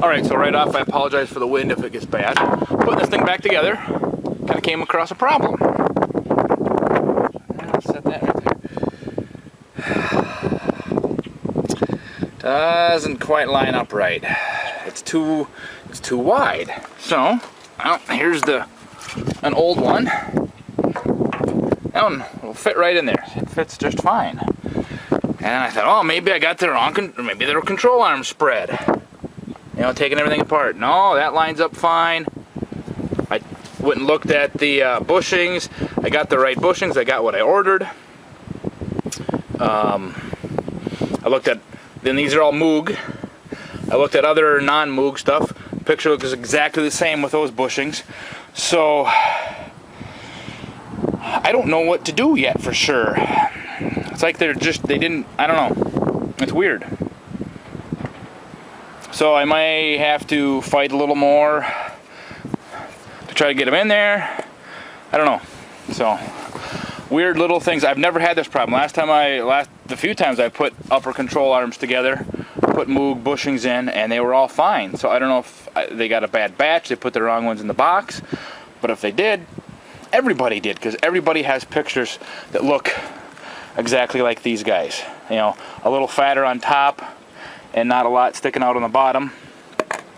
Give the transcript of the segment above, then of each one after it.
Alright, so right off I apologize for the wind if it gets bad. Putting this thing back together, kind of came across a problem. I'll set that right there. Doesn't quite line up right. It's too wide. So, well, here's an old one. That one will fit right in there. It fits just fine. And I thought, oh, maybe I got the wrong, or maybe the control arm spread. You know, taking everything apart. No, that lines up fine. I went and looked at the bushings. I got the right bushings. I got what I ordered. I looked at, then these are all Moog. I looked at other non-Moog stuff. The picture looks exactly the same with those bushings. So, I don't know what to do yet for sure. It's like they didn't, I don't know. It's weird. So I might have to fight a little more to try to get them in there. I don't know. So weird little things. I've never had this problem. The few times I put upper control arms together, put Moog bushings in, and they were all fine. So I don't know if they got a bad batch. They put the wrong ones in the box. But if they did, everybody did, because everybody has pictures that look exactly like these guys. You know, a little fatter on top and not a lot sticking out on the bottom,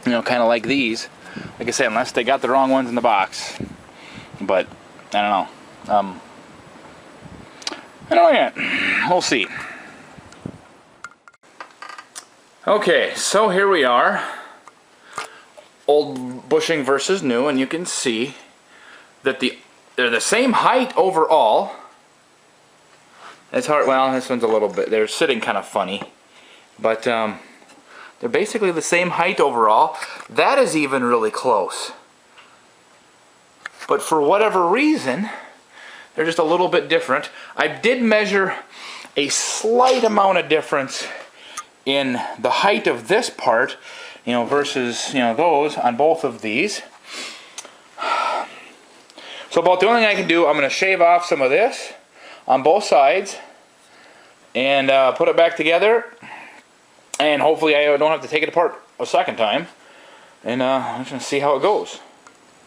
you know, kind of like these. Like I said, unless they got the wrong ones in the box. But I don't know. I don't know yet. We'll see. Okay, so here we are. Old bushing versus new, and you can see that they're the same height overall. It's hard. Well, this one's a little bit. They're sitting kind of funny. But they're basically the same height overall. That is even really close. But for whatever reason, they're just a little bit different. I did measure a slight amount of difference in the height of this part, you know, versus, you know, those on both of these. So about the only thing I can do, I'm going to shave off some of this on both sides and put it back together. And hopefully I don't have to take it apart a second time. And I'm just going to see how it goes.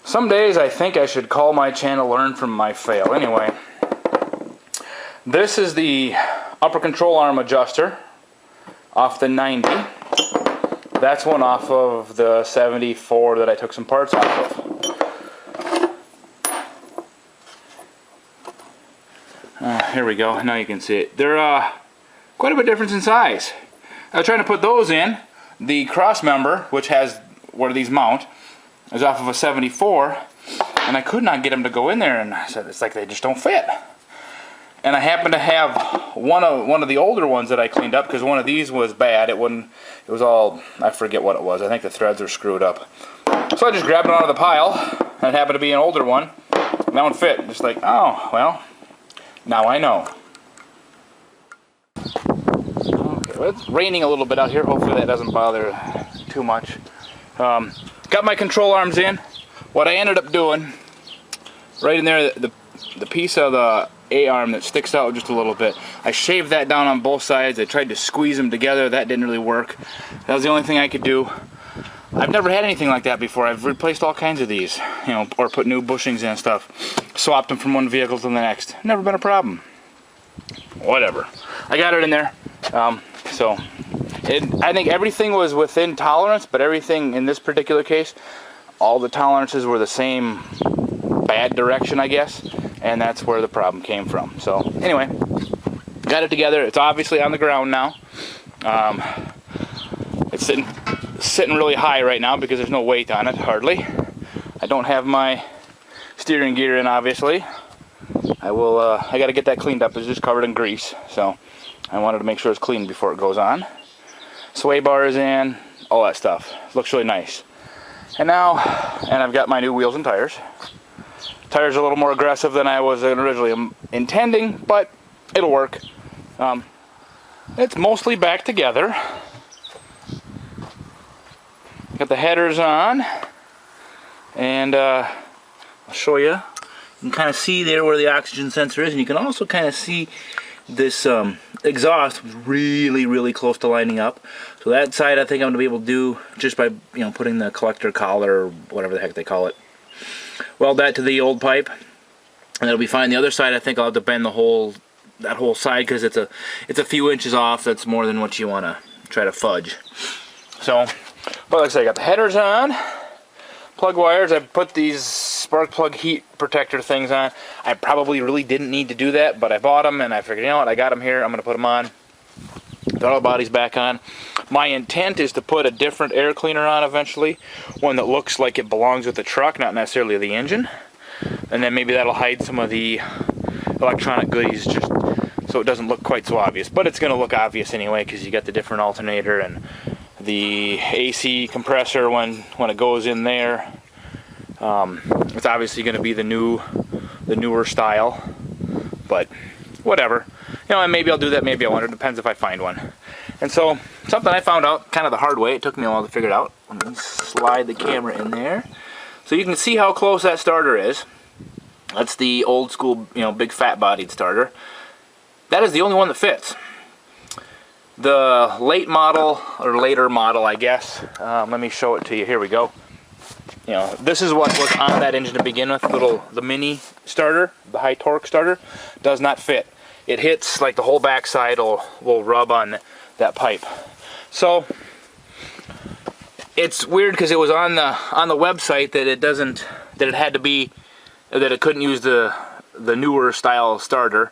Some days I think I should call my channel Learn From My Fail. Anyway, this is the upper control arm adjuster off the 90. That's one off of the 74 that I took some parts off of. Here we go. Now you can see it. They're quite a bit difference in size. I was trying to put those in. The cross member, which has where these mount, is off of a 74, and I could not get them to go in there. And I said, it's like they just don't fit. And I happen to have one of the older ones that I cleaned up, because one of these was bad. It was all, I forget what it was. I think the threads are screwed up. So I just grabbed it out of the pile, and it happened to be an older one. And that one fit. Just like, oh well, now I know. Well, it's raining a little bit out here. Hopefully that doesn't bother too much. Got my control arms in. What I ended up doing, right in there, the piece of the A-arm that sticks out just a little bit, I shaved that down on both sides. I tried to squeeze them together. That didn't really work. That was the only thing I could do. I've never had anything like that before. I've replaced all kinds of these, you know, or put new bushings in and stuff. Swapped them from one vehicle to the next. Never been a problem. Whatever. I got it in there. I think everything was within tolerance, but everything in this particular case, all the tolerances were the same bad direction, I guess, and that's where the problem came from. So anyway, got it together. It's obviously on the ground now. It's sitting really high right now because there's no weight on it, hardly. I don't have my steering gear in, obviously. I got to get that cleaned up. It's just covered in grease, so I wanted to make sure it's clean before it goes on. Sway bar is in, all that stuff. Looks really nice. And I've got my new wheels and tires. Tires are a little more aggressive than I was originally intending, but it'll work. It's mostly back together. Got the headers on, and I'll show you. You can kind of see there where the oxygen sensor is, and you can also kind of see this exhaust was really close to lining up. So that side I think I'm going to be able to do just by, you know, putting the collector collar, or whatever the heck they call it, weld that to the old pipe, and it'll be fine. The other side I think I'll have to bend that whole side, because it's a few inches off. That's more than what you want to try to fudge. So, but like I said, I got the headers on, plug wires. I put these spark plug heat protector things on. I probably really didn't need to do that, but I bought them and I figured, you know what, I got them here, I'm going to put them on. Throttle body's back on. My intent is to put a different air cleaner on eventually, one that looks like it belongs with the truck, not necessarily the engine. And then maybe that'll hide some of the electronic goodies, just so it doesn't look quite so obvious. But it's going to look obvious anyway, because you got the different alternator and the AC compressor when it goes in there. It's obviously going to be the newer style, but whatever. You know, and maybe I'll do that, maybe I won't. It depends if I find one. And so, something I found out kind of the hard way. It took me a while to figure it out. Let me slide the camera in there, so you can see how close that starter is. That's the old school, you know, big fat bodied starter. That is the only one that fits. The late model, or later model, I guess. Let me show it to you. Here we go. You know, this is what was on that engine to begin with. The mini starter, the high torque starter, does not fit. It hits like the whole back side will rub on that pipe. So it's weird, because it was on the website that it couldn't use the newer style starter,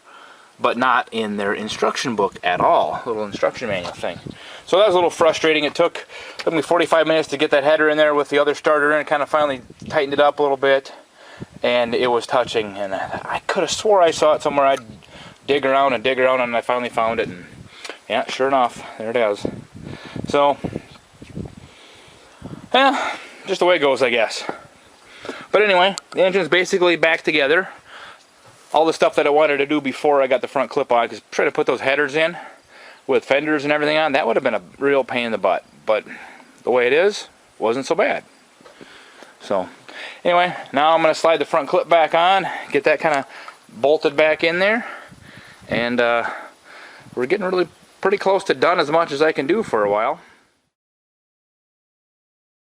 but not in their instruction book at all, little instruction manual thing. So that was a little frustrating. It took me 45 minutes to get that header in there with the other starter in. Kind of finally tightened it up a little bit, and it was touching, and I could have swore I saw it somewhere. I'd dig around, and I finally found it, and yeah, sure enough, there it is. So, yeah, just the way it goes, I guess. But anyway, the engine's basically back together. All the stuff that I wanted to do before I got the front clip on, because try to put those headers in with fenders and everything on, that would have been a real pain in the butt. But the way it is, wasn't so bad. So, anyway, now I'm going to slide the front clip back on, get that kind of bolted back in there, and we're getting really pretty close to done, as much as I can do for a while.